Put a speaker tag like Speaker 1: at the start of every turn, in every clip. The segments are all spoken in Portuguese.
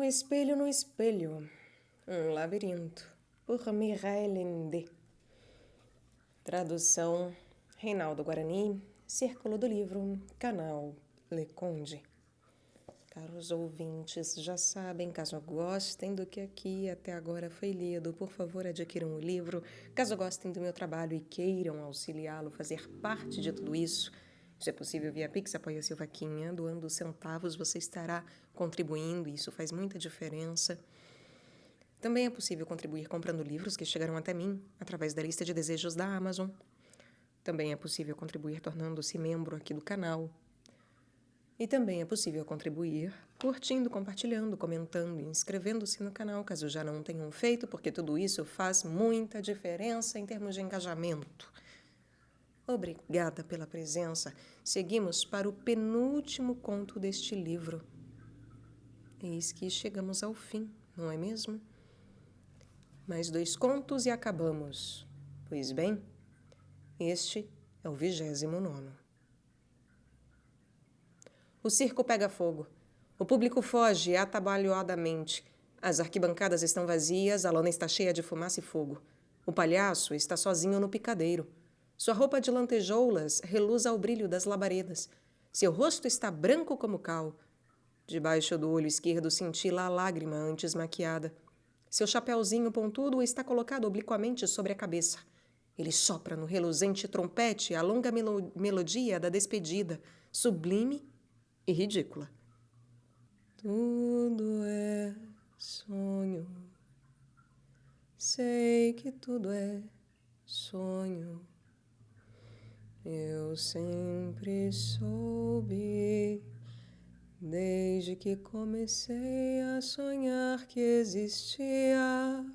Speaker 1: O Espelho no Espelho, um labirinto, por Mireille Ende. Tradução, Reinaldo Guarani, Círculo do Livro, canal Le Conde. Caros ouvintes, já sabem, caso gostem do que aqui até agora foi lido, por favor adquiram o livro. Caso gostem do meu trabalho e queiram auxiliá-lo a fazer parte de tudo isso, isso é possível via Pix, apoia-se o Vaquinha, doando centavos, você estará contribuindo e isso faz muita diferença. Também é possível contribuir comprando livros que chegaram até mim, através da lista de desejos da Amazon. Também é possível contribuir tornando-se membro aqui do canal. E também é possível contribuir curtindo, compartilhando, comentando e inscrevendo-se no canal, caso já não tenham feito, porque tudo isso faz muita diferença em termos de engajamento. Obrigada pela presença. Seguimos para o penúltimo conto deste livro. Eis que chegamos ao fim, não é mesmo? Mais 2 contos e acabamos. Pois bem, este é o 29º. O circo pega fogo. O público foge atabalhoadamente. As arquibancadas estão vazias, a lona está cheia de fumaça e fogo. O palhaço está sozinho no picadeiro. Sua roupa de lantejoulas reluz ao brilho das labaredas. Seu rosto está branco como cal. Debaixo do olho esquerdo cintila a lágrima antes maquiada. Seu chapéuzinho pontudo está colocado obliquamente sobre a cabeça. Ele sopra no reluzente trompete a longa melodia da despedida, sublime e ridícula. Tudo é sonho. Sei que tudo é sonho. Eu sempre soube, desde que comecei a sonhar que existia.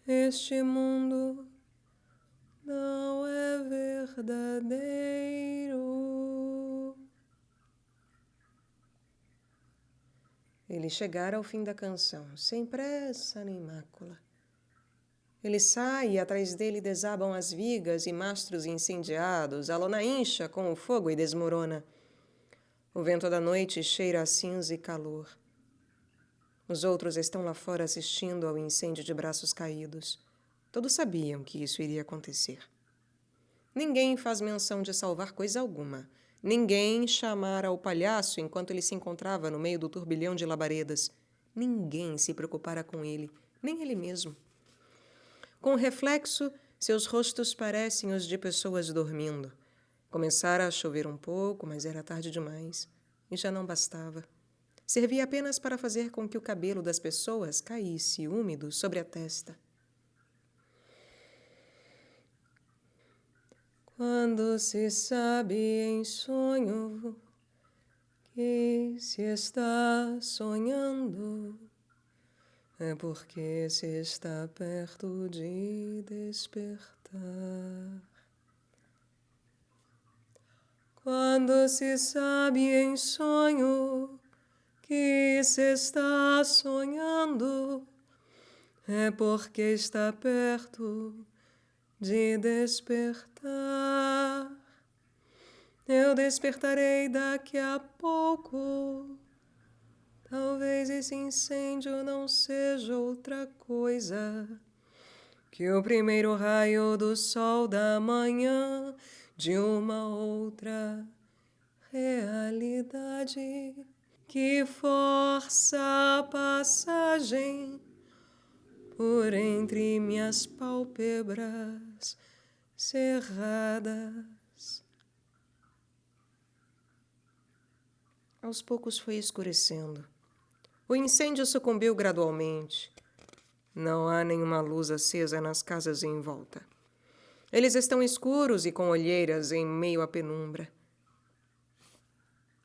Speaker 1: Este mundo não é verdadeiro. Ele chegara ao fim da canção, sem pressa nem mácula. Ele sai e atrás dele desabam as vigas e mastros incendiados, a lona incha com o fogo e desmorona. O vento da noite cheira a cinza e calor. Os outros estão lá fora assistindo ao incêndio de braços caídos. Todos sabiam que isso iria acontecer. Ninguém faz menção de salvar coisa alguma. Ninguém chamara o palhaço enquanto ele se encontrava no meio do turbilhão de labaredas. Ninguém se preocupara com ele, nem ele mesmo. Com o reflexo, seus rostos parecem os de pessoas dormindo. Começara a chover um pouco, mas era tarde demais. E já não bastava. Servia apenas para fazer com que o cabelo das pessoas caísse úmido sobre a testa. Quando se sabe em sonho que se está sonhando, é porque se está perto de despertar. Quando se sabe em sonho que se está sonhando, é porque está perto de despertar. Eu despertarei daqui a pouco. Talvez esse incêndio não seja outra coisa que o primeiro raio do sol da manhã de uma outra realidade que força a passagem por entre minhas pálpebras cerradas. Aos poucos foi escurecendo. O incêndio sucumbiu gradualmente. Não há nenhuma luz acesa nas casas em volta. Eles estão escuros e com olheiras em meio à penumbra.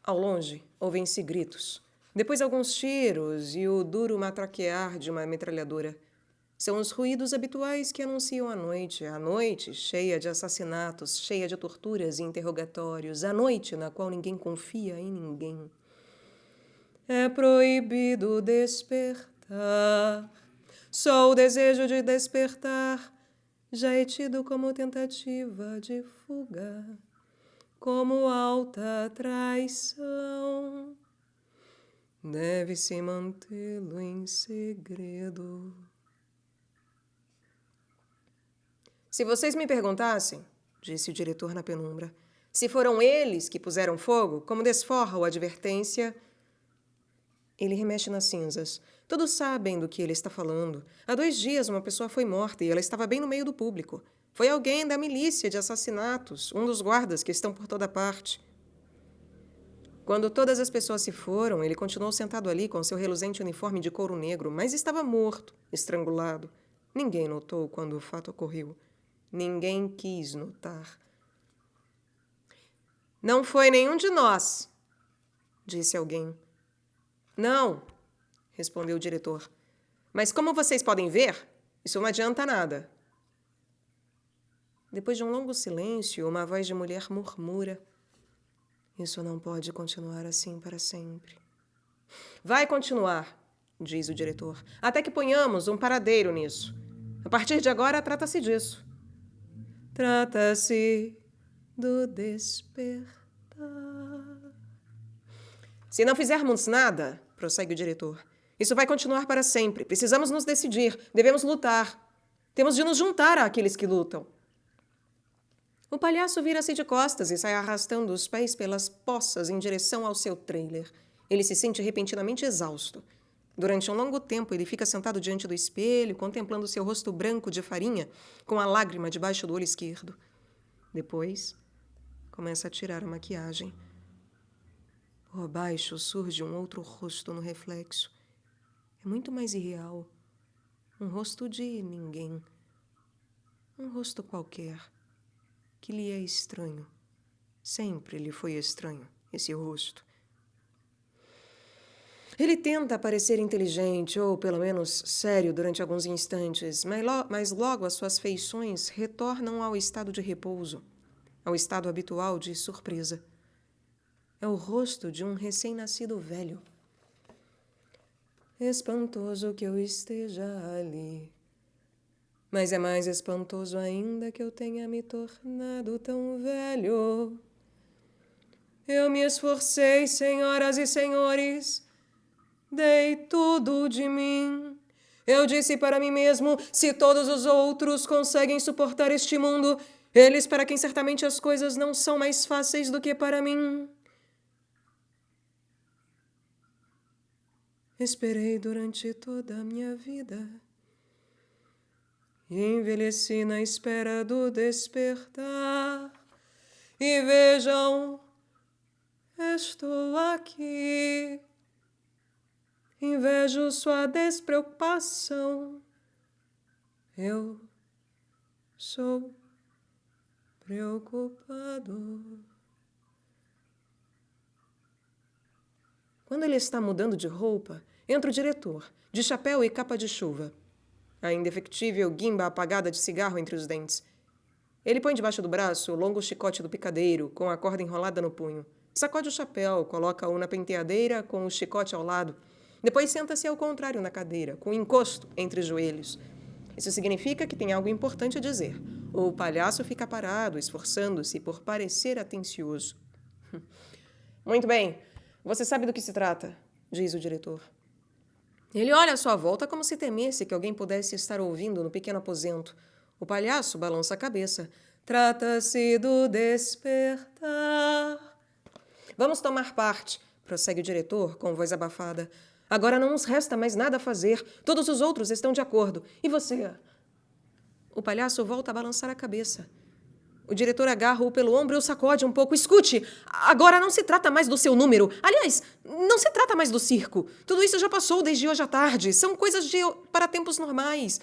Speaker 1: Ao longe, ouvem-se gritos. Depois alguns tiros e o duro matraquear de uma metralhadora. São os ruídos habituais que anunciam a noite cheia de assassinatos, cheia de torturas e interrogatórios, a noite na qual ninguém confia em ninguém. É proibido despertar. Só o desejo de despertar já é tido como tentativa de fuga, como alta traição. Deve-se mantê-lo em segredo. Se vocês me perguntassem, disse o diretor na penumbra, se foram eles que puseram fogo, como desforra ou advertência... Ele remexe nas cinzas. Todos sabem do que ele está falando. Há 2 dias uma pessoa foi morta e ela estava bem no meio do público. Foi alguém da milícia de assassinatos, um dos guardas que estão por toda parte. Quando todas as pessoas se foram, ele continuou sentado ali com seu reluzente uniforme de couro negro, mas estava morto, estrangulado. Ninguém notou quando o fato ocorreu. Ninguém quis notar. Não foi nenhum de nós, disse alguém. Não, respondeu o diretor. Mas como vocês podem ver, isso não adianta nada. Depois de um longo silêncio, uma voz de mulher murmura. Isso não pode continuar assim para sempre. Vai continuar, diz o diretor, até que ponhamos um paradeiro nisso. A partir de agora, trata-se disso. Trata-se do despertar. Se não fizermos nada, prossegue o diretor, isso vai continuar para sempre. Precisamos nos decidir, devemos lutar. Temos de nos juntar àqueles que lutam. O palhaço vira-se de costas e sai arrastando os pés pelas poças em direção ao seu trailer. Ele se sente repentinamente exausto. Durante um longo tempo, ele fica sentado diante do espelho, contemplando seu rosto branco de farinha, com a lágrima debaixo do olho esquerdo. Depois, começa a tirar a maquiagem. Por baixo surge um outro rosto no reflexo. É muito mais irreal. Um rosto de ninguém. Um rosto qualquer, que lhe é estranho. Sempre lhe foi estranho, esse rosto. Ele tenta parecer inteligente, ou pelo menos sério, durante alguns instantes, mas logo as suas feições retornam ao estado de repouso, ao estado habitual de surpresa. É o rosto de um recém-nascido velho. Espantoso que eu esteja ali. Mas é mais espantoso ainda que eu tenha me tornado tão velho. Eu me esforcei, senhoras e senhores, dei tudo de mim. Eu disse para mim mesmo, se todos os outros conseguem suportar este mundo, eles para quem certamente as coisas não são mais fáceis do que para mim. Esperei durante toda a minha vida e envelheci na espera do despertar. E vejam, estou aqui. Invejo sua despreocupação. Eu sou preocupado. Quando ele está mudando de roupa, entra o diretor, de chapéu e capa de chuva. A indefectível guimba apagada de cigarro entre os dentes. Ele põe debaixo do braço o longo chicote do picadeiro, com a corda enrolada no punho. Sacode o chapéu, coloca-o na penteadeira com o chicote ao lado. Depois senta-se ao contrário na cadeira, com o encosto entre os joelhos. Isso significa que tem algo importante a dizer. O palhaço fica parado, esforçando-se por parecer atencioso. Muito bem. Você sabe do que se trata, diz o diretor. Ele olha à sua volta como se temesse que alguém pudesse estar ouvindo no pequeno aposento. O palhaço balança a cabeça. Trata-se do despertar. Vamos tomar parte, prossegue o diretor com voz abafada. Agora não nos resta mais nada a fazer. Todos os outros estão de acordo. E você? O palhaço volta a balançar a cabeça. O diretor agarra-o pelo ombro e o sacode um pouco. Escute, agora não se trata mais do seu número. Aliás, não se trata mais do circo. Tudo isso já passou desde hoje à tarde. São coisas para tempos normais.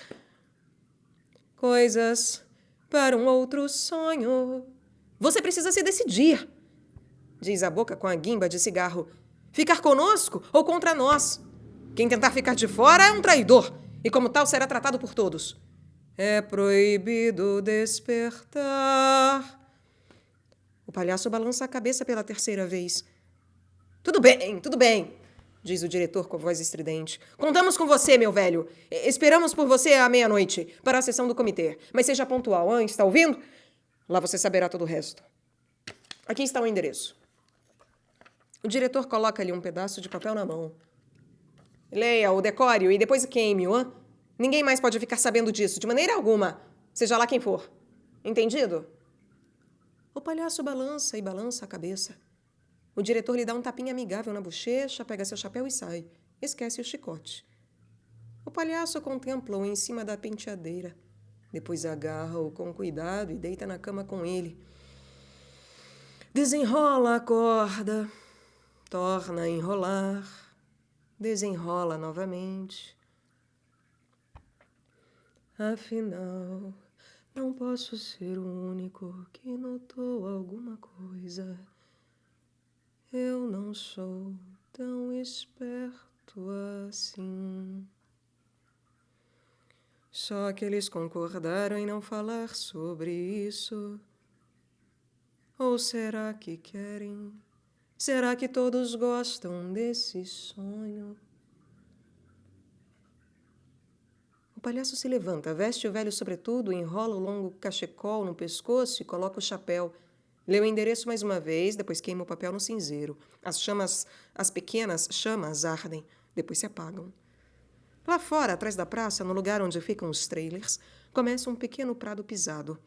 Speaker 1: Coisas para um outro sonho. Você precisa se decidir, diz a boca com a guimba de cigarro. Ficar conosco ou contra nós? Quem tentar ficar de fora é um traidor. E como tal será tratado por todos. É proibido despertar. O palhaço balança a cabeça pela 3ª vez. Tudo bem, diz o diretor com voz estridente. Contamos com você, meu velho. Esperamos por você à meia-noite, para a sessão do comitê. Mas seja pontual, hein? Está ouvindo? Lá você saberá todo o resto. Aqui está o endereço. O diretor coloca-lhe um pedaço de papel na mão. Leia-o, decore-o e depois queime-o, hã? Ninguém mais pode ficar sabendo disso, de maneira alguma, seja lá quem for. Entendido? O palhaço balança e balança a cabeça. O diretor lhe dá um tapinha amigável na bochecha, pega seu chapéu e sai. Esquece o chicote. O palhaço contempla-o em cima da penteadeira. Depois agarra-o com cuidado e deita na cama com ele. Desenrola a corda, torna a enrolar, desenrola novamente. Afinal, não posso ser o único que notou alguma coisa. Eu não sou tão esperto assim. Só que eles concordaram em não falar sobre isso. Ou será que querem? Será que todos gostam desse sonho? O palhaço se levanta, veste o velho sobretudo, enrola o longo cachecol no pescoço e coloca o chapéu. Lê o endereço mais uma vez, depois queima o papel no cinzeiro. As pequenas chamas ardem, depois se apagam. Lá fora, atrás da praça, no lugar onde ficam os trailers, começa um pequeno prado pisado.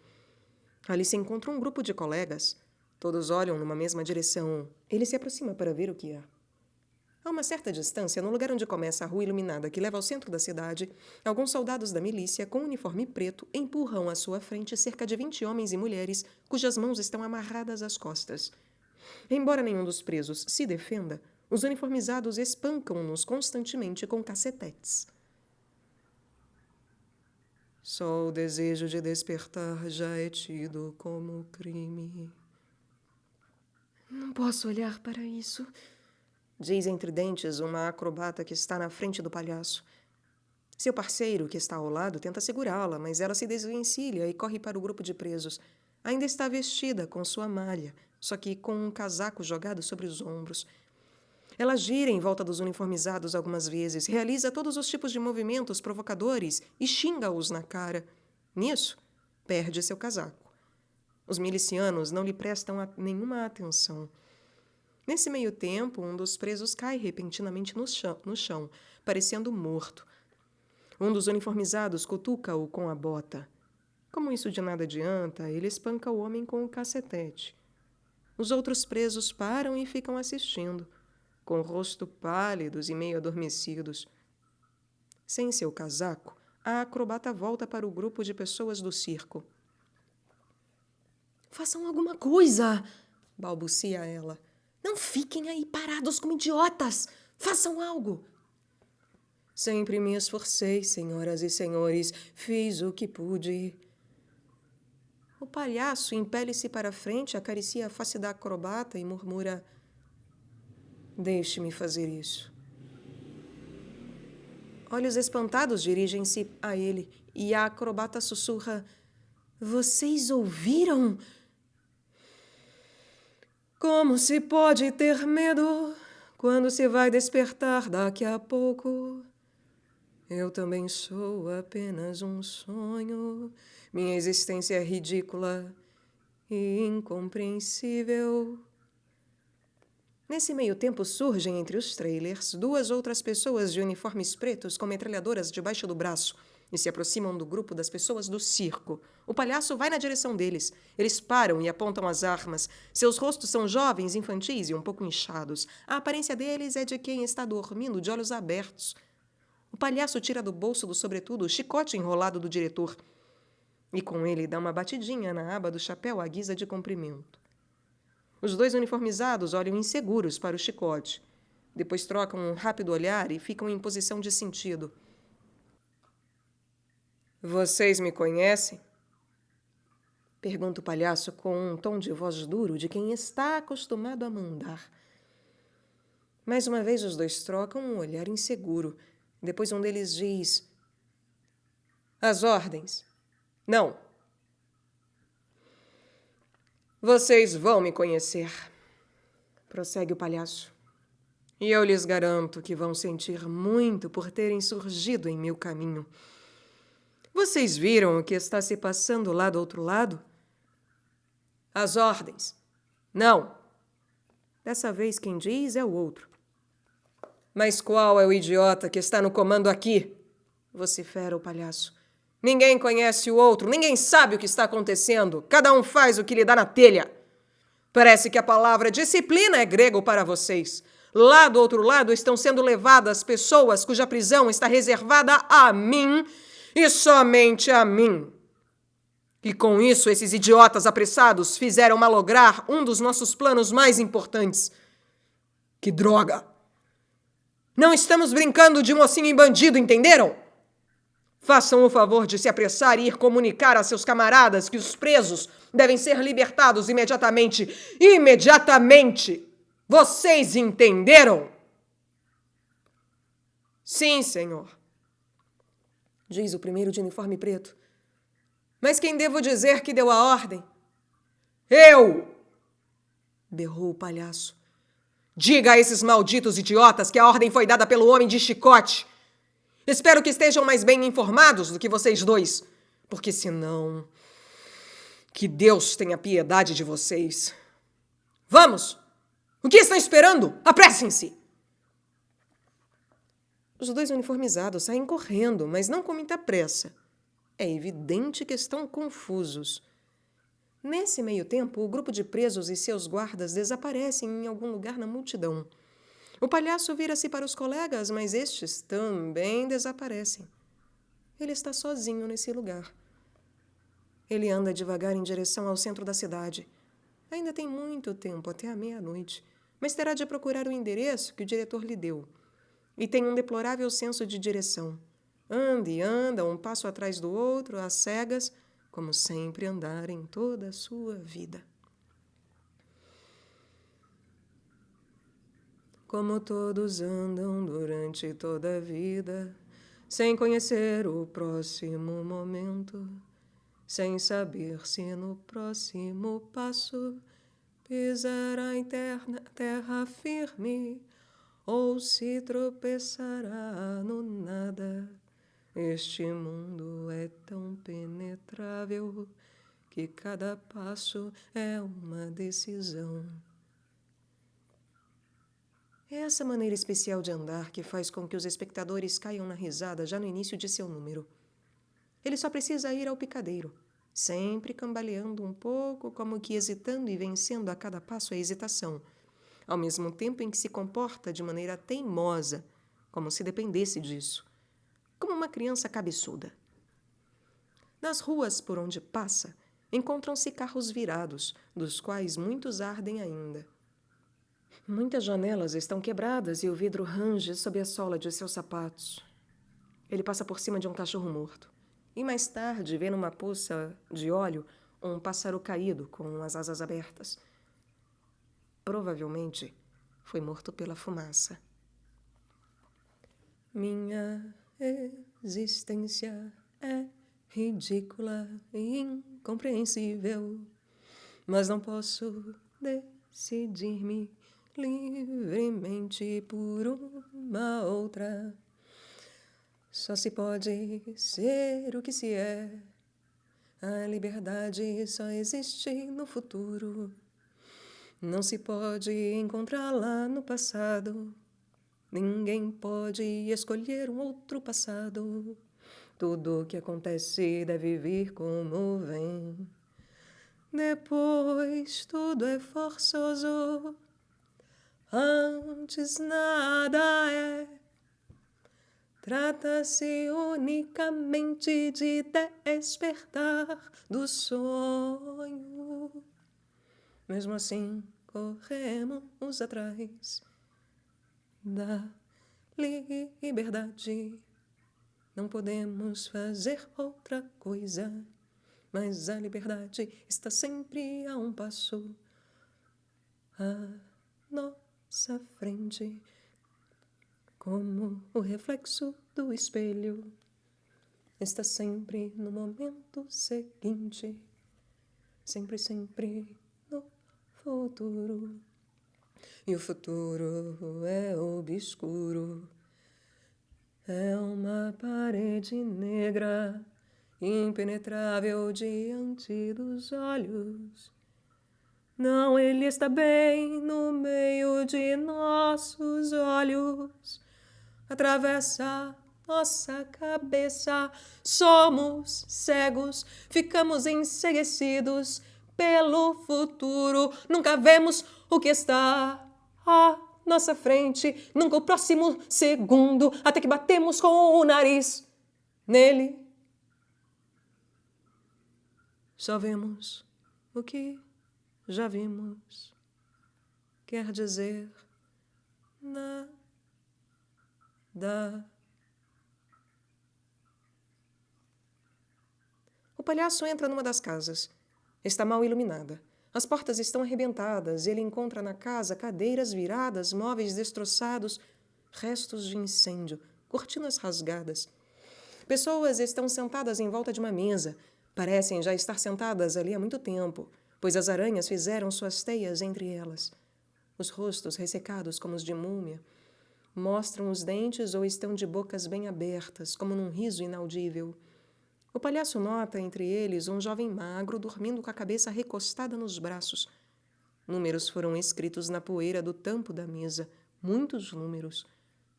Speaker 1: Ali se encontra um grupo de colegas. Todos olham numa mesma direção. Ele se aproxima para ver o que há. A uma certa distância, no lugar onde começa a rua iluminada que leva ao centro da cidade, alguns soldados da milícia, com uniforme preto, empurram à sua frente cerca de 20 homens e mulheres cujas mãos estão amarradas às costas. Embora nenhum dos presos se defenda, os uniformizados espancam-nos constantemente com cacetetes. Só o desejo de despertar já é tido como crime. Não posso olhar para isso, diz entre dentes uma acrobata que está na frente do palhaço. Seu parceiro, que está ao lado, tenta segurá-la, mas ela se desvencilha e corre para o grupo de presos. Ainda está vestida com sua malha, só que com um casaco jogado sobre os ombros. Ela gira em volta dos uniformizados algumas vezes, realiza todos os tipos de movimentos provocadores e xinga-os na cara. Nisso, perde seu casaco. Os milicianos não lhe prestam nenhuma atenção. Nesse meio tempo, um dos presos cai repentinamente no chão, parecendo morto. Um dos uniformizados cutuca-o com a bota. Como isso de nada adianta, ele espanca o homem com o cacetete. Os outros presos param e ficam assistindo, com o rosto pálidos e meio adormecidos. Sem seu casaco, a acrobata volta para o grupo de pessoas do circo. Façam alguma coisa, balbucia ela. Não fiquem aí parados como idiotas. Façam algo. Sempre me esforcei, senhoras e senhores. Fiz o que pude. O palhaço impele-se para a frente, acaricia a face da acrobata e murmura: Deixe-me fazer isso. Olhos espantados dirigem-se a ele e a acrobata sussurra: Vocês ouviram? Como se pode ter medo quando se vai despertar daqui a pouco? Eu também sou apenas um sonho. Minha existência é ridícula e incompreensível. Nesse meio tempo surgem entre os trailers 2 outras pessoas de uniformes pretos com metralhadoras debaixo do braço e se aproximam do grupo das pessoas do circo. O palhaço vai na direção deles. Eles param e apontam as armas. Seus rostos são jovens, infantis e um pouco inchados. A aparência deles é de quem está dormindo de olhos abertos. O palhaço tira do bolso do sobretudo o chicote enrolado do diretor e com ele dá uma batidinha na aba do chapéu à guisa de cumprimento. Os 2 uniformizados olham inseguros para o chicote. Depois trocam um rápido olhar e ficam em posição de sentido. Vocês me conhecem? Pergunta o palhaço com um tom de voz duro de quem está acostumado a mandar. Mais uma vez os 2 trocam um olhar inseguro. Depois um deles diz: As ordens. Não. Vocês vão me conhecer, prossegue o palhaço. E eu lhes garanto que vão sentir muito por terem surgido em meu caminho. Vocês viram o que está se passando lá do outro lado? As ordens. Não. Dessa vez quem diz é o outro. Mas qual é o idiota que está no comando aqui? Vocifera o palhaço. Ninguém conhece o outro, ninguém sabe o que está acontecendo. Cada um faz o que lhe dá na telha. Parece que a palavra disciplina é grego para vocês. Lá do outro lado estão sendo levadas pessoas cuja prisão está reservada a mim e somente a mim. E com isso, esses idiotas apressados fizeram malograr um dos nossos planos mais importantes. Que droga! Não estamos brincando de mocinho e bandido, entenderam? Façam o favor de se apressar e ir comunicar a seus camaradas que os presos devem ser libertados imediatamente. Imediatamente! Vocês entenderam? Sim, senhor, diz o primeiro de uniforme preto. Mas quem devo dizer que deu a ordem? Eu! Berrou o palhaço. Diga a esses malditos idiotas que a ordem foi dada pelo homem de chicote. Espero que estejam mais bem informados do que vocês dois, porque senão... Que Deus tenha piedade de vocês. Vamos! O que estão esperando? Apressem-se! Os dois uniformizados saem correndo, mas não com muita pressa. É evidente que estão confusos. Nesse meio tempo, o grupo de presos e seus guardas desaparecem em algum lugar na multidão. O palhaço vira-se para os colegas, mas estes também desaparecem. Ele está sozinho nesse lugar. Ele anda devagar em direção ao centro da cidade. Ainda tem muito tempo, até a meia-noite, mas terá de procurar o endereço que o diretor lhe deu. E tem um deplorável senso de direção. Anda e anda, um passo atrás do outro, às cegas, como sempre andara em toda a sua vida. Como todos andam durante toda a vida, sem conhecer o próximo momento, sem saber se no próximo passo pisará em terra firme ou se tropeçará no nada. Este mundo é tão penetrável que cada passo é uma decisão. É essa maneira especial de andar que faz com que os espectadores caiam na risada já no início de seu número. Ele só precisa ir ao picadeiro, sempre cambaleando um pouco, como que hesitando e vencendo a cada passo a hesitação, ao mesmo tempo em que se comporta de maneira teimosa, como se dependesse disso, como uma criança cabeçuda. Nas ruas por onde passa, encontram-se carros virados, dos quais muitos ardem ainda. Muitas janelas estão quebradas e o vidro range sob a sola de seus sapatos. Ele passa por cima de um cachorro morto. E mais tarde vê numa poça de óleo um pássaro caído com as asas abertas. Provavelmente foi morto pela fumaça. Minha existência é ridícula e incompreensível, mas não posso decidir-me livremente por uma outra. Só se pode ser o que se é. A liberdade só existe no futuro. Não se pode encontrá-la no passado. Ninguém pode escolher um outro passado. Tudo o que acontece deve vir como vem. Depois tudo é forçoso. Antes nada é. Trata-se unicamente de despertar do sonho. Mesmo assim, corremos atrás da liberdade. Não podemos fazer outra coisa, mas a liberdade está sempre a um passo à nossa frente, como o reflexo do espelho. Está sempre no momento seguinte, sempre, sempre no futuro. E o futuro é obscuro. É uma parede negra, impenetrável diante dos olhos. Não, ele está bem no meio de nossos olhos. atravessa nossa cabeça. Somos cegos, ficamos enceguecidos pelo futuro. Nunca vemos o que está à nossa frente, nunca o próximo segundo, até que batemos com o nariz nele. Só vemos o que já vimos. Quer dizer nada. O palhaço entra numa das casas. Está mal iluminada. As portas estão arrebentadas e ele encontra na casa cadeiras viradas, móveis destroçados, restos de incêndio, cortinas rasgadas. Pessoas estão sentadas em volta de uma mesa. Parecem já estar sentadas ali há muito tempo, pois as aranhas fizeram suas teias entre elas. Os rostos, ressecados como os de múmia, mostram os dentes ou estão de bocas bem abertas, como num riso inaudível. O palhaço nota entre eles um jovem magro dormindo com a cabeça recostada nos braços. Números foram escritos na poeira do tampo da mesa, muitos números.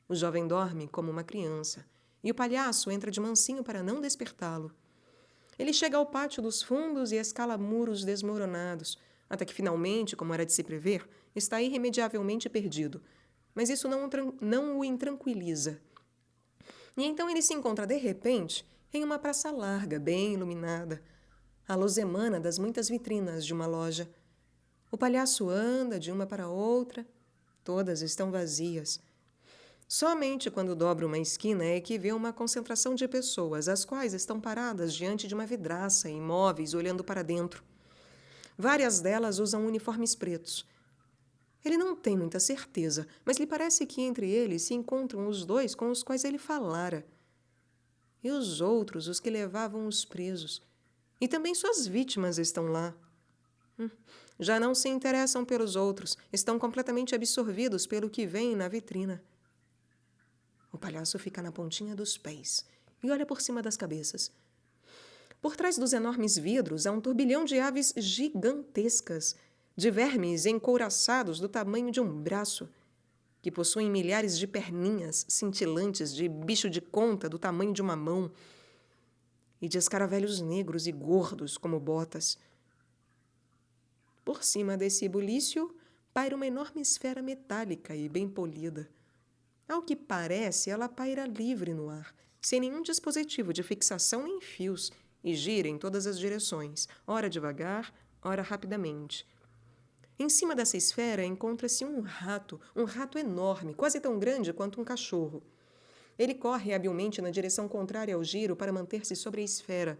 Speaker 1: O jovem dorme como uma criança, e o palhaço entra de mansinho para não despertá-lo. Ele chega ao pátio dos fundos e escala muros desmoronados, até que finalmente, como era de se prever, está irremediavelmente perdido. Mas isso não o intranquiliza. E então ele se encontra de repente em uma praça larga, bem iluminada. A luz emana das muitas vitrinas de uma loja. O palhaço anda de uma para outra. Todas estão vazias. Somente quando dobra uma esquina é que vê uma concentração de pessoas, as quais estão paradas diante de uma vidraça, imóveis, olhando para dentro. Várias delas usam uniformes pretos. Ele não tem muita certeza, mas lhe parece que entre eles se encontram os dois com os quais ele falara. E os outros, os que levavam os presos. E também suas vítimas estão lá. Já não se interessam pelos outros, estão completamente absorvidos pelo que vem na vitrina. O palhaço fica na pontinha dos pés e olha por cima das cabeças. Por trás dos enormes vidros há um turbilhão de aves gigantescas, de vermes encouraçados do tamanho de um braço, que possuem milhares de perninhas cintilantes de bicho de conta do tamanho de uma mão, e de escaravelhos negros e gordos como botas. Por cima desse bulício paira uma enorme esfera metálica e bem polida. Ao que parece, ela paira livre no ar, sem nenhum dispositivo de fixação nem fios, e gira em todas as direções, ora devagar, ora rapidamente. Em cima dessa esfera encontra-se um rato enorme, quase tão grande quanto um cachorro. Ele corre habilmente na direção contrária ao giro para manter-se sobre a esfera.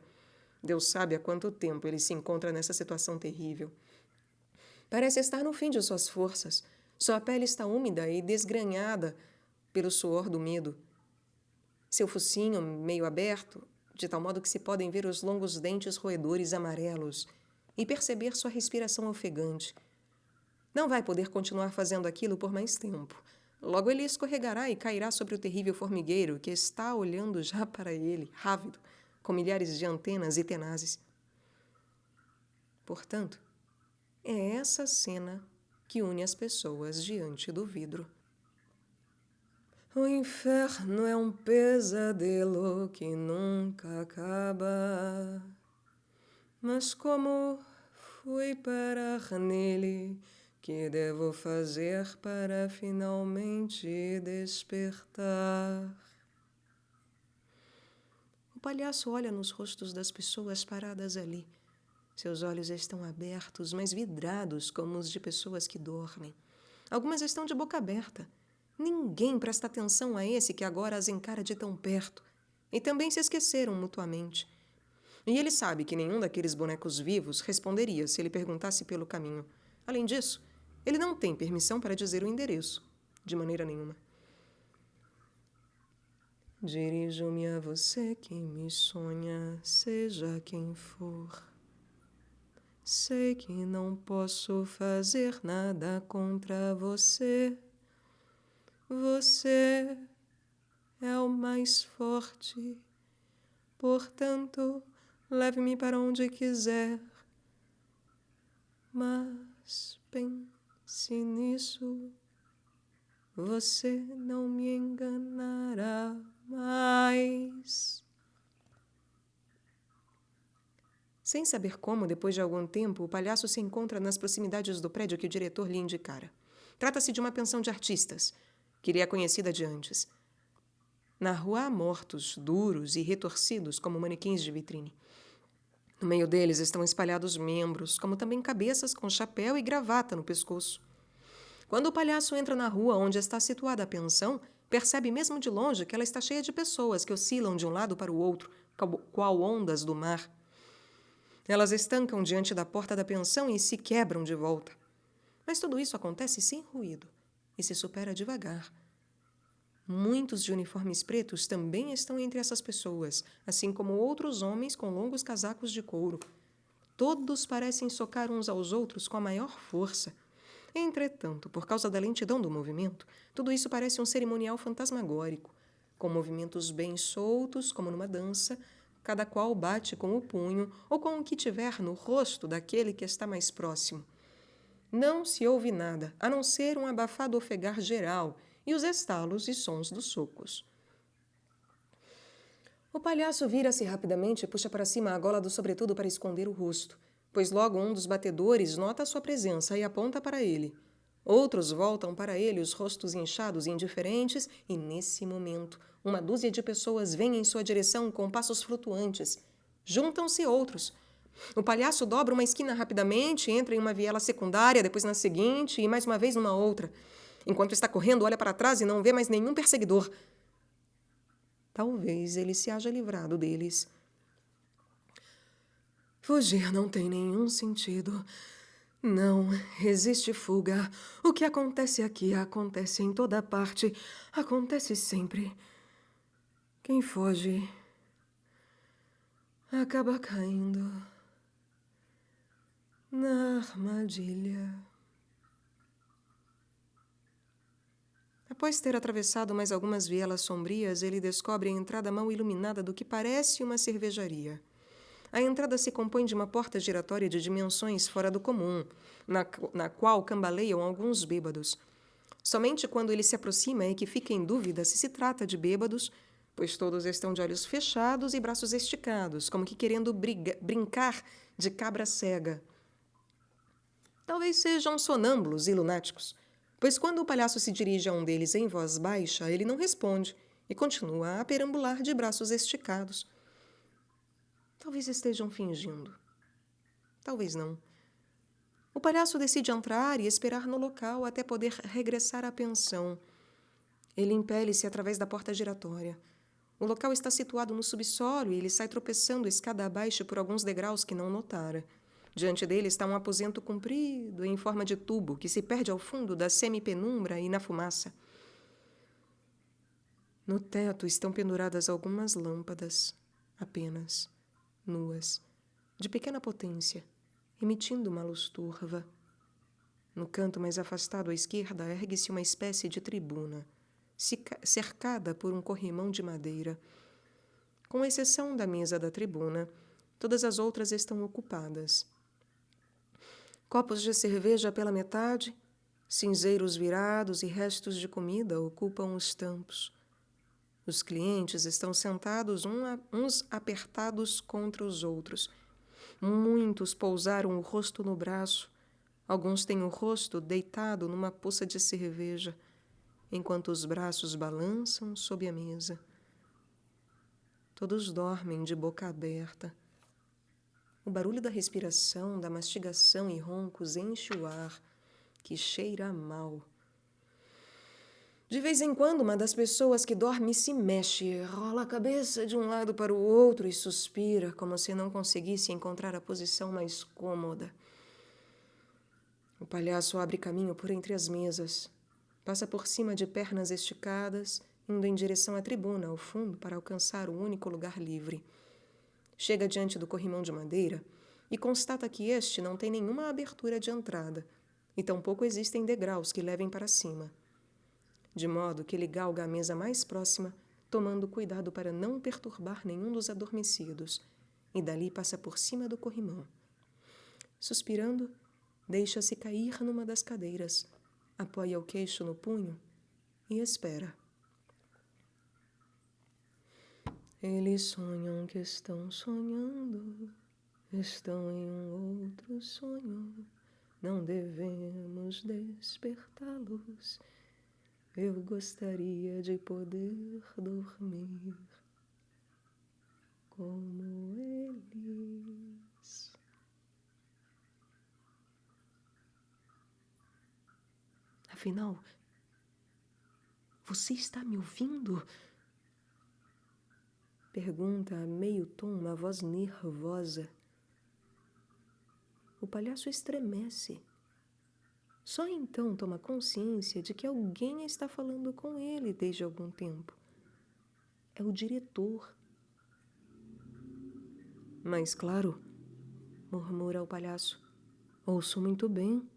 Speaker 1: Deus sabe há quanto tempo ele se encontra nessa situação terrível. Parece estar no fim de suas forças. Sua pele está úmida e desgranhada pelo suor do medo. Seu focinho meio aberto, de tal modo que se podem ver os longos dentes roedores amarelos e perceber sua respiração ofegante. Não vai poder continuar fazendo aquilo por mais tempo. Logo ele escorregará e cairá sobre o terrível formigueiro que está olhando já para ele, rávido, com milhares de antenas e tenazes. Portanto, é essa cena que une as pessoas diante do vidro. O inferno é um pesadelo que nunca acaba. Mas como fui parar nele, que devo fazer para finalmente despertar? O palhaço olha nos rostos das pessoas paradas ali. Seus olhos estão abertos, mas vidrados como os de pessoas que dormem. Algumas estão de boca aberta. Ninguém presta atenção a esse que agora as encara de tão perto. E também se esqueceram mutuamente. E ele sabe que nenhum daqueles bonecos vivos responderia se ele perguntasse pelo caminho. Além disso, ele não tem permissão para dizer o endereço, de maneira nenhuma. Dirijo-me a você que me sonha, seja quem for. Sei que não posso fazer nada contra você. Você é o mais forte, portanto, leve-me para onde quiser. Mas pense nisso. você não me enganará mais. Sem saber como, depois de algum tempo, o palhaço se encontra nas proximidades do prédio que o diretor lhe indicara. Trata-se de uma pensão de artistas, que lhe é conhecida de antes. Na rua há mortos, duros e retorcidos como manequins de vitrine. No meio deles estão espalhados membros, como também cabeças com chapéu e gravata no pescoço. Quando o palhaço entra na rua onde está situada a pensão, percebe mesmo de longe que ela está cheia de pessoas que oscilam de um lado para o outro, qual ondas do mar. Elas estancam diante da porta da pensão e se quebram de volta. Mas tudo isso acontece sem ruído e se supera devagar. Muitos de uniformes pretos também estão entre essas pessoas, assim como outros homens com longos casacos de couro. Todos parecem socar uns aos outros com a maior força. Entretanto, por causa da lentidão do movimento, tudo isso parece um cerimonial fantasmagórico, com movimentos bem soltos, como numa dança, cada qual bate com o punho ou com o que tiver no rosto daquele que está mais próximo. Não se ouve nada, a não ser um abafado ofegar geral e os estalos e sons dos socos. O palhaço vira-se rapidamente e puxa para cima a gola do sobretudo para esconder o rosto, pois logo um dos batedores nota a sua presença e aponta para ele. Outros voltam para ele os rostos inchados e indiferentes e, nesse momento, uma dúzia de pessoas vem em sua direção com passos flutuantes. Juntam-se outros. O palhaço dobra uma esquina rapidamente, entra em uma viela secundária, depois na seguinte e mais uma vez numa outra. Enquanto está correndo, olha para trás e não vê mais nenhum perseguidor. Talvez ele se haja livrado deles. Fugir não tem nenhum sentido. Não existe fuga. O que acontece aqui acontece em toda parte. Acontece sempre. Quem foge acaba caindo na armadilha. Após ter atravessado mais algumas vielas sombrias, ele descobre a entrada mal iluminada do que parece uma cervejaria. A entrada se compõe de uma porta giratória de dimensões fora do comum, na qual cambaleiam alguns bêbados. Somente quando ele se aproxima é que fica em dúvida se trata de bêbados, pois todos estão de olhos fechados e braços esticados, como que querendo brincar de cabra cega. Talvez sejam sonâmbulos e lunáticos, pois quando o palhaço se dirige a um deles em voz baixa, ele não responde e continua a perambular de braços esticados. Talvez estejam fingindo. Talvez não. O palhaço decide entrar e esperar no local até poder regressar à pensão. Ele impele-se através da porta giratória. O local está situado no subsolo e ele sai tropeçando escada abaixo por alguns degraus que não notara. Diante dele está um aposento comprido, em forma de tubo, que se perde ao fundo da semi-penumbra e na fumaça. No teto estão penduradas algumas lâmpadas, apenas, nuas, de pequena potência, emitindo uma luz turva. No canto mais afastado à esquerda ergue-se uma espécie de tribuna, cercada por um corrimão de madeira. Com exceção da mesa da tribuna, todas as outras estão ocupadas. Copos de cerveja pela metade, cinzeiros virados e restos de comida ocupam os tampos. Os clientes estão sentados uns apertados contra os outros. Muitos pousaram o rosto no braço. Alguns têm o rosto deitado numa poça de cerveja, enquanto os braços balançam sob a mesa. Todos dormem de boca aberta. O barulho da respiração, da mastigação e roncos enche o ar, que cheira a mal. De vez em quando, uma das pessoas que dorme se mexe, rola a cabeça de um lado para o outro e suspira, como se não conseguisse encontrar a posição mais cômoda. O palhaço abre caminho por entre as mesas, passa por cima de pernas esticadas, indo em direção à tribuna, ao fundo, para alcançar o único lugar livre. Chega diante do corrimão de madeira e constata que este não tem nenhuma abertura de entrada, e tampouco existem degraus que levem para cima. De modo que ele galga a mesa mais próxima, tomando cuidado para não perturbar nenhum dos adormecidos, e dali passa por cima do corrimão. Suspirando, deixa-se cair numa das cadeiras, apoia o queixo no punho e espera. Eles sonham que estão sonhando, estão em um outro sonho. Não devemos despertá-los. Eu gostaria de poder dormir como eles. Afinal, você está me ouvindo? Pergunta a meio tom uma voz nervosa. O palhaço estremece. Só então toma consciência de que alguém está falando com ele desde algum tempo. É o diretor. Mas claro, murmura o palhaço, ouço muito bem.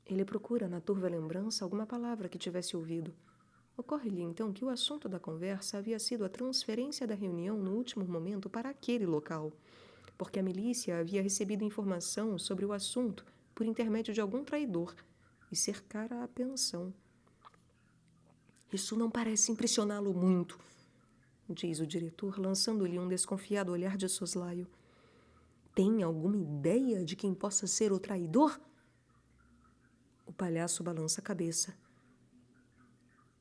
Speaker 1: Ele procura na turva lembrança alguma palavra que tivesse ouvido. Ocorre-lhe então que o assunto da conversa havia sido a transferência da reunião no último momento para aquele local, porque a milícia havia recebido informação sobre o assunto por intermédio de algum traidor e cercara a pensão. Isso não parece impressioná-lo muito, diz o diretor, lançando-lhe um desconfiado olhar de soslaio. Tem alguma ideia de quem possa ser o traidor? O palhaço balança a cabeça.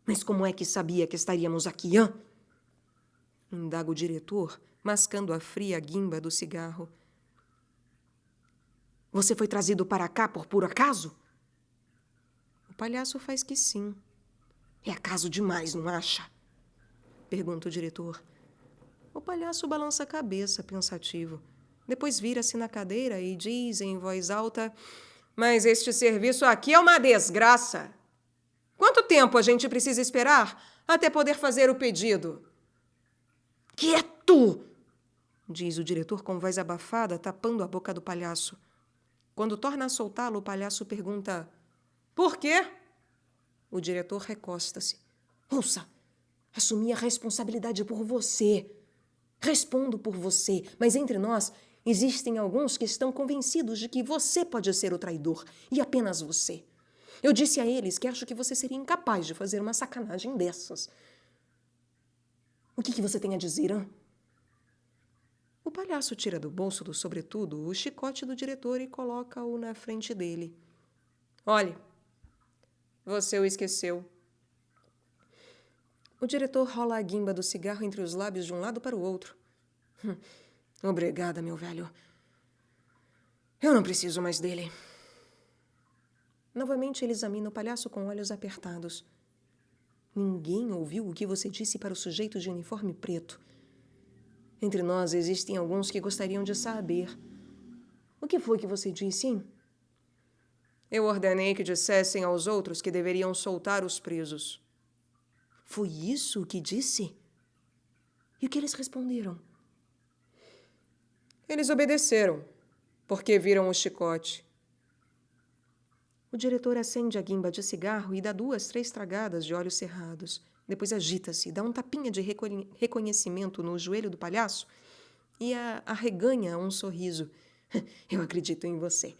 Speaker 1: Mas como é que sabia que estaríamos aqui, hã? Indaga o diretor, mascando a fria guimba do cigarro. Você foi trazido para cá por puro acaso? O palhaço faz que sim. É acaso demais, não acha? Pergunta o diretor. O palhaço balança a cabeça, pensativo. Depois vira-se na cadeira e diz em voz alta: Mas este serviço aqui é uma desgraça. Quanto tempo a gente precisa esperar até poder fazer o pedido? Quieto! Diz o diretor com voz abafada, tapando a boca do palhaço. Quando torna a soltá-lo, o palhaço pergunta: Por quê? O diretor recosta-se. Ouça, assumi a responsabilidade por você. Respondo por você, mas entre nós existem alguns que estão convencidos de que você pode ser o traidor, e apenas você. Eu disse a eles que acho que você seria incapaz de fazer uma sacanagem dessas. O que você tem a dizer, hã? O palhaço tira do bolso do sobretudo o chicote do diretor e coloca-o na frente dele. Olhe, você o esqueceu. O diretor rola a guimba do cigarro entre os lábios de um lado para o outro. Obrigada, meu velho. Eu não preciso mais dele. Novamente ele examina o palhaço com olhos apertados. Ninguém ouviu o que você disse para o sujeito de uniforme preto. Entre nós existem alguns que gostariam de saber. O que foi que você disse, hein? Eu ordenei que dissessem aos outros que deveriam soltar os presos. Foi isso que disse? E o que eles responderam? Eles obedeceram, porque viram o chicote. O diretor acende a guimba de cigarro e dá 2, 3 tragadas de olhos cerrados. Depois agita-se, dá um tapinha de reconhecimento no joelho do palhaço e arreganha um sorriso. Eu acredito em você.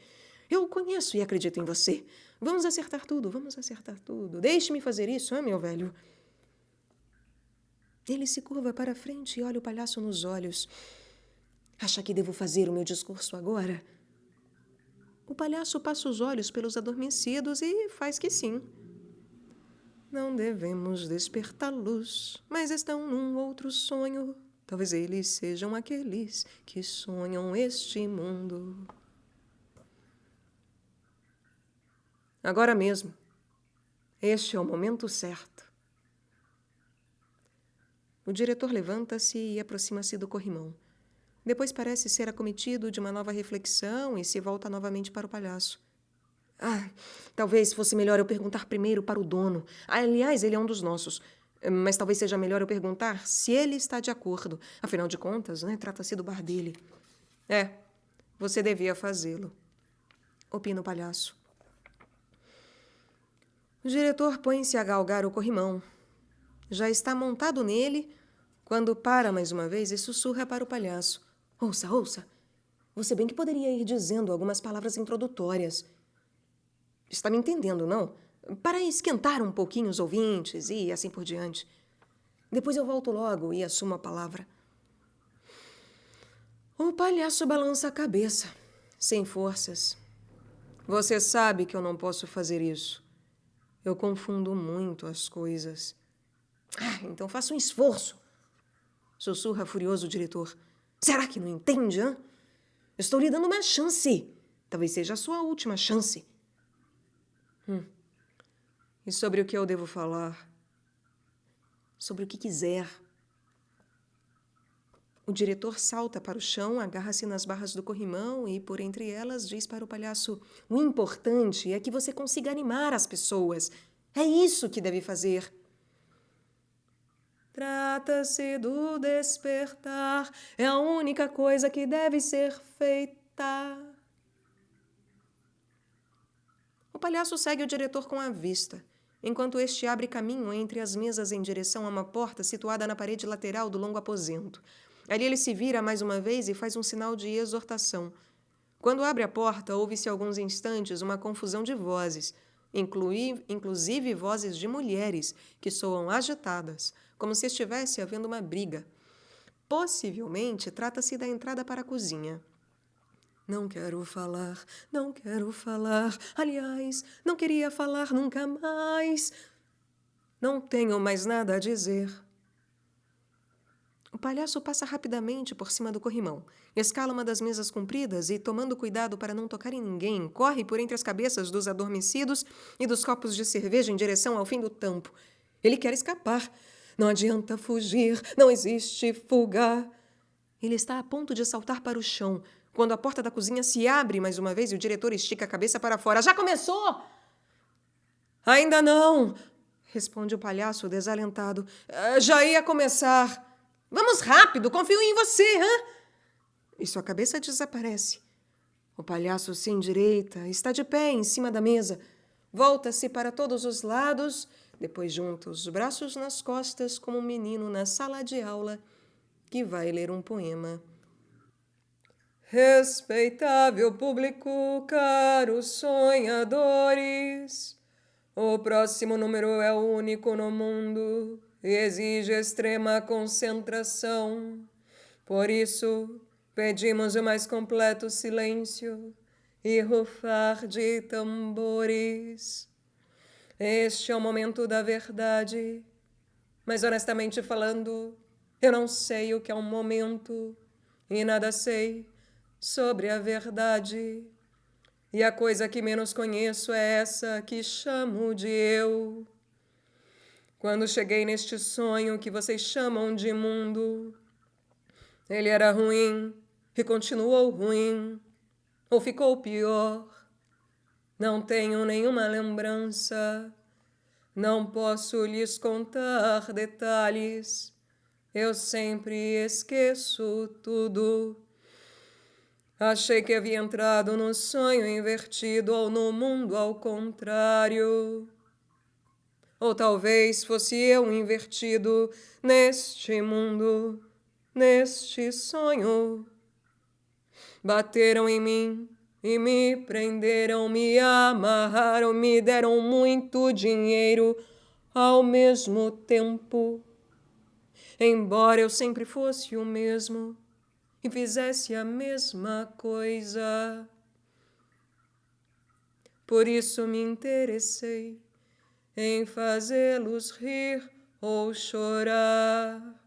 Speaker 1: Eu o conheço e acredito em você. Vamos acertar tudo, vamos acertar tudo. Deixe-me fazer isso, meu velho? Ele se curva para a frente e olha o palhaço nos olhos. Acha que devo fazer o meu discurso agora? O palhaço passa os olhos pelos adormecidos e faz que sim. Não devemos despertá-los, mas estão num outro sonho. Talvez eles sejam aqueles que sonham este mundo. Agora mesmo. Este é o momento certo. O diretor levanta-se e aproxima-se do corrimão. Depois parece ser acometido de uma nova reflexão e se volta novamente para o palhaço. Talvez fosse melhor eu perguntar primeiro para o dono. Aliás, ele é um dos nossos. Mas talvez seja melhor eu perguntar se ele está de acordo. Afinal de contas, trata-se do bar dele. Você devia fazê-lo, opina o palhaço. O diretor põe-se a galgar o corrimão. Já está montado nele quando para mais uma vez e sussurra para o palhaço. Ouça. Você bem que poderia ir dizendo algumas palavras introdutórias. Está me entendendo, não? para esquentar um pouquinho os ouvintes e assim por diante. Depois eu volto logo e assumo a palavra. O palhaço balança a cabeça, sem forças. Você sabe que eu não posso fazer isso. Eu confundo muito as coisas. Então faça um esforço, sussurra furioso o diretor. Será que não entende, hã? Estou lhe dando uma chance. Talvez seja a sua última chance. E sobre o que eu devo falar? Sobre o que quiser. O diretor salta para o chão, agarra-se nas barras do corrimão e, por entre elas, diz para o palhaço: o importante é que você consiga animar as pessoas. É isso que deve fazer. Trata-se do despertar, é a única coisa que deve ser feita. O palhaço segue o diretor com a vista, enquanto este abre caminho entre as mesas em direção a uma porta situada na parede lateral do longo aposento. Ali ele se vira mais uma vez e faz um sinal de exortação. Quando abre a porta, ouve-se alguns instantes uma confusão de vozes, inclusive vozes de mulheres, que soam agitadas, como se estivesse havendo uma briga. Possivelmente trata-se da entrada para a cozinha. Não quero falar, não quero falar. Aliás, não queria falar nunca mais. Não tenho mais nada a dizer. O palhaço passa rapidamente por cima do corrimão, escala uma das mesas compridas e, tomando cuidado para não tocar em ninguém, corre por entre as cabeças dos adormecidos e dos copos de cerveja em direção ao fim do tampo. Ele quer escapar. Não adianta fugir, não existe fuga. Ele está a ponto de saltar para o chão, quando a porta da cozinha se abre mais uma vez e o diretor estica a cabeça para fora. Já começou? Ainda não, responde o palhaço desalentado. Já ia começar. Vamos rápido, confio em você, hã? E sua cabeça desaparece. O palhaço se endireita, está de pé em cima da mesa. Volta-se para todos os lados, depois junta os braços nas costas como um menino na sala de aula que vai ler um poema. Respeitável público, caros sonhadores, o próximo número é o único no mundo e exige extrema concentração. Por isso, pedimos o mais completo silêncio e rufar de tambores. Este é o momento da verdade, mas honestamente falando, eu não sei o que é um momento e nada sei sobre a verdade. E a coisa que menos conheço é essa que chamo de eu. Quando cheguei neste sonho que vocês chamam de mundo, ele era ruim e continuou ruim, ou ficou pior. Não tenho nenhuma lembrança, não posso lhes contar detalhes, eu sempre esqueço tudo. Achei que havia entrado no sonho invertido ou no mundo ao contrário. Ou talvez fosse eu invertido neste mundo, neste sonho. Bateram em mim e me prenderam, me amarraram, me deram muito dinheiro ao mesmo tempo. Embora eu sempre fosse o mesmo e fizesse a mesma coisa. Por isso me interessei em fazê-los rir ou chorar.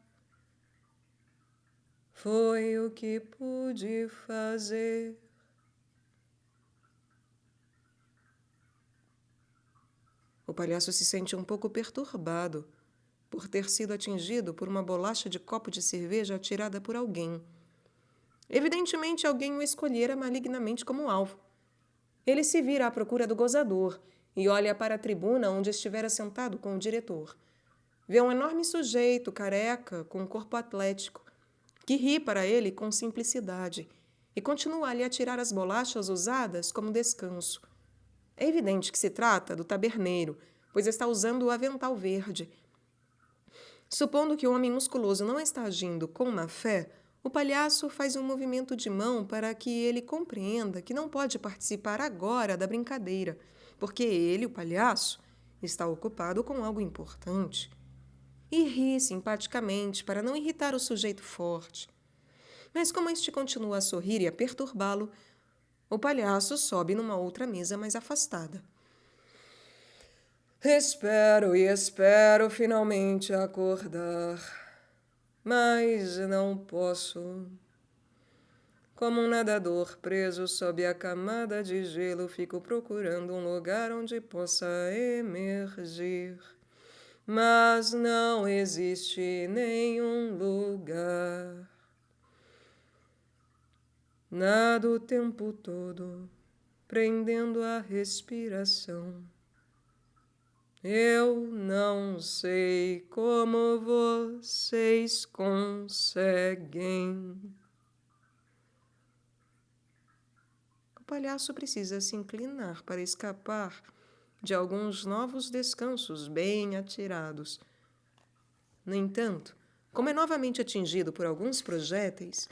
Speaker 1: Foi o que pude fazer. O palhaço se sente um pouco perturbado por ter sido atingido por uma bolacha de copo de cerveja atirada por alguém. Evidentemente, alguém o escolhera malignamente como alvo. Ele se vira à procura do gozador e olha para a tribuna onde estivera sentado com o diretor. Vê um enorme sujeito, careca, com um corpo atlético, que ri para ele com simplicidade e continua a lhe atirar as bolachas usadas como descanso. É evidente que se trata do taberneiro, pois está usando o avental verde. Supondo que o homem musculoso não está agindo com má fé, O palhaço faz um movimento de mão para que ele compreenda que não pode participar agora da brincadeira, porque ele, o palhaço, está ocupado com algo importante. E ri simpaticamente para não irritar o sujeito forte. Mas como este continua a sorrir e a perturbá-lo, o palhaço sobe numa outra mesa mais afastada. Espero e espero finalmente acordar, mas não posso. Como um nadador preso sob a camada de gelo, fico procurando um lugar onde possa emergir. Mas não existe nenhum lugar. Nado o tempo todo, prendendo a respiração. Eu não sei como vocês conseguem. O palhaço precisa se inclinar para escapar de alguns novos descansos bem atirados. No entanto, como é novamente atingido por alguns projéteis,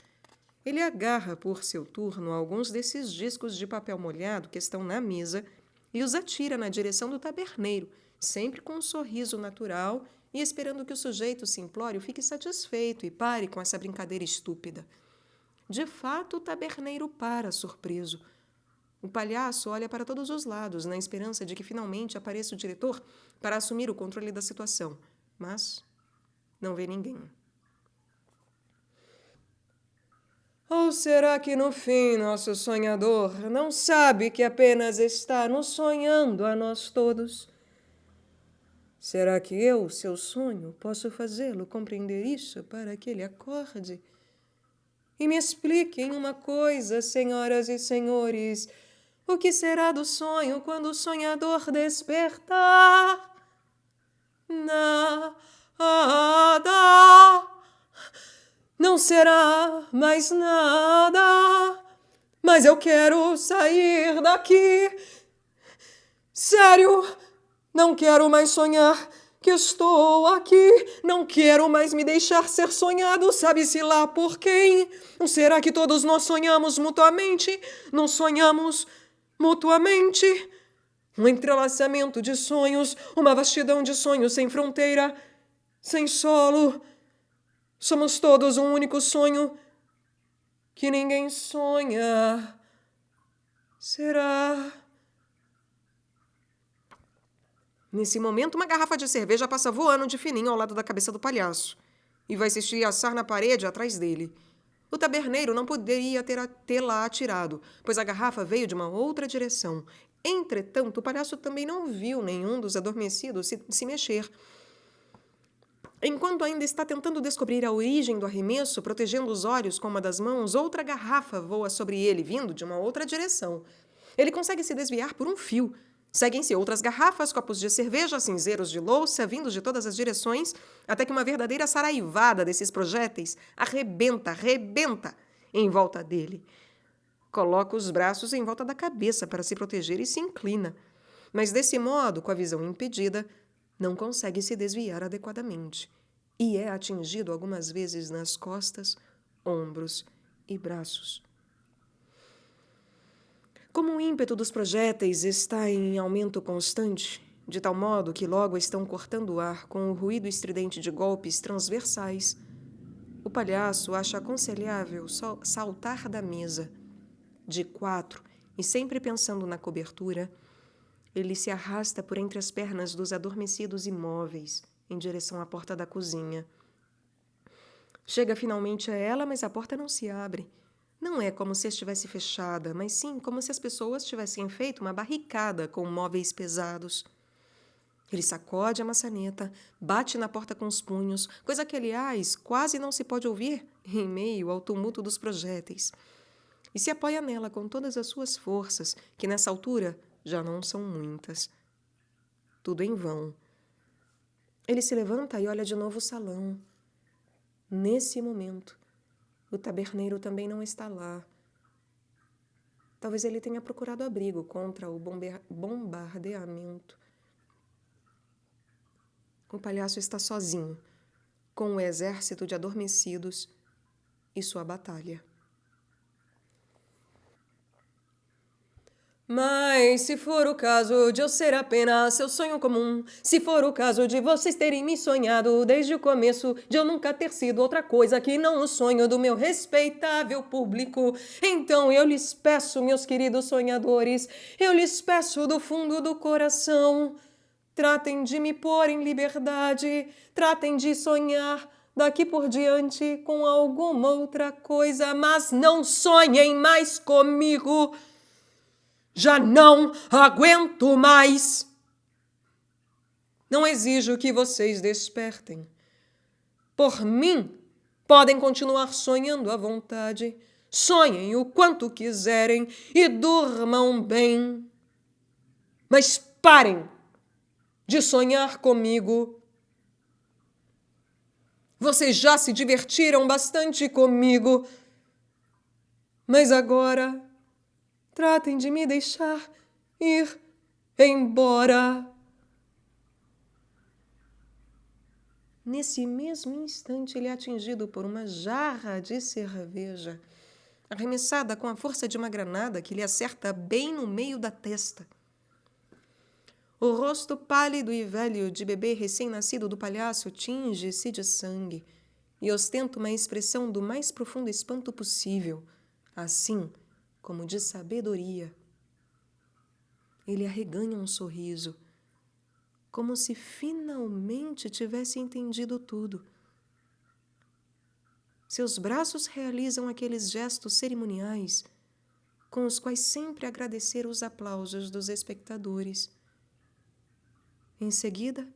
Speaker 1: ele agarra por seu turno alguns desses discos de papel molhado que estão na mesa e os atira na direção do taberneiro, sempre com um sorriso natural e esperando que o sujeito simplório fique satisfeito e pare com essa brincadeira estúpida. De fato, o taberneiro para, surpreso. O palhaço olha para todos os lados, na esperança de que finalmente apareça o diretor para assumir o controle da situação, mas não vê ninguém. Ou será que no fim nosso sonhador não sabe que apenas está nos sonhando a nós todos? Será que eu, seu sonho, posso fazê-lo compreender isso para que ele acorde? E me expliquem uma coisa, senhoras e senhores. O que será do sonho quando o sonhador despertar? Nada. Não será mais nada. Mas eu quero sair daqui. Sério, não quero mais sonhar que estou aqui. Não quero mais me deixar ser sonhado, sabe-se lá por quem. Será que todos nós sonhamos mutuamente? Não sonhamos mutuamente? Um entrelaçamento de sonhos, uma vastidão de sonhos sem fronteira, sem solo. Somos todos um único sonho que ninguém sonha. Será? Nesse momento, uma garrafa de cerveja passa voando de fininho ao lado da cabeça do palhaço e vai se estilhaçar na parede atrás dele. O taberneiro não poderia tê-la atirado, pois a garrafa veio de uma outra direção. Entretanto, o palhaço também não viu nenhum dos adormecidos se mexer. Enquanto ainda está tentando descobrir a origem do arremesso, protegendo os olhos com uma das mãos, outra garrafa voa sobre ele, vindo de uma outra direção. Ele consegue se desviar por um fio. Seguem-se outras garrafas, copos de cerveja, cinzeiros de louça, vindos de todas as direções, até que uma verdadeira saraivada desses projéteis arrebenta em volta dele. Coloca os braços em volta da cabeça para se proteger e se inclina. Mas desse modo, com a visão impedida, não consegue se desviar adequadamente e é atingido algumas vezes nas costas, ombros e braços. Como o ímpeto dos projéteis está em aumento constante, de tal modo que logo estão cortando o ar com o ruído estridente de golpes transversais, o palhaço acha aconselhável saltar da mesa. De 4, e sempre pensando na cobertura, ele se arrasta por entre as pernas dos adormecidos imóveis, em direção à porta da cozinha. Chega finalmente a ela, mas a porta não se abre. Não é como se estivesse fechada, mas sim como se as pessoas tivessem feito uma barricada com móveis pesados. Ele sacode a maçaneta, bate na porta com os punhos, coisa que, aliás, quase não se pode ouvir em meio ao tumulto dos projéteis, e se apoia nela com todas as suas forças, que nessa altura já não são muitas. Tudo em vão. Ele se levanta e olha de novo o salão. Nesse momento, o taberneiro também não está lá. Talvez ele tenha procurado abrigo contra o bombardeamento. O palhaço está sozinho, com o exército de adormecidos e sua batalha. Mas se for o caso de eu ser apenas seu sonho comum, se for o caso de vocês terem me sonhado desde o começo, de eu nunca ter sido outra coisa que não o sonho do meu respeitável público, então eu lhes peço, meus queridos sonhadores, eu lhes peço do fundo do coração, tratem de me pôr em liberdade, tratem de sonhar daqui por diante com alguma outra coisa, mas não sonhem mais comigo. Já não aguento mais. Não exijo que vocês despertem. Por mim, podem continuar sonhando à vontade. Sonhem o quanto quiserem e durmam bem. Mas parem de sonhar comigo. Vocês já se divertiram bastante comigo. Mas agora, tratem de me deixar ir embora. Nesse mesmo instante, ele é atingido por uma jarra de cerveja, arremessada com a força de uma granada que lhe acerta bem no meio da testa. O rosto pálido e velho de bebê recém-nascido do palhaço tinge-se de sangue e ostenta uma expressão do mais profundo espanto possível, assim como de sabedoria. Ele arreganha um sorriso, como se finalmente tivesse entendido tudo. Seus braços realizam aqueles gestos cerimoniais com os quais sempre agradecer os aplausos dos espectadores. Em seguida,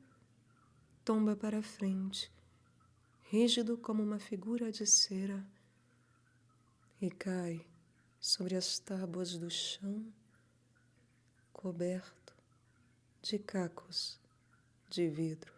Speaker 1: tomba para frente, rígido como uma figura de cera, e cai sobre as tábuas do chão, coberto de cacos de vidro.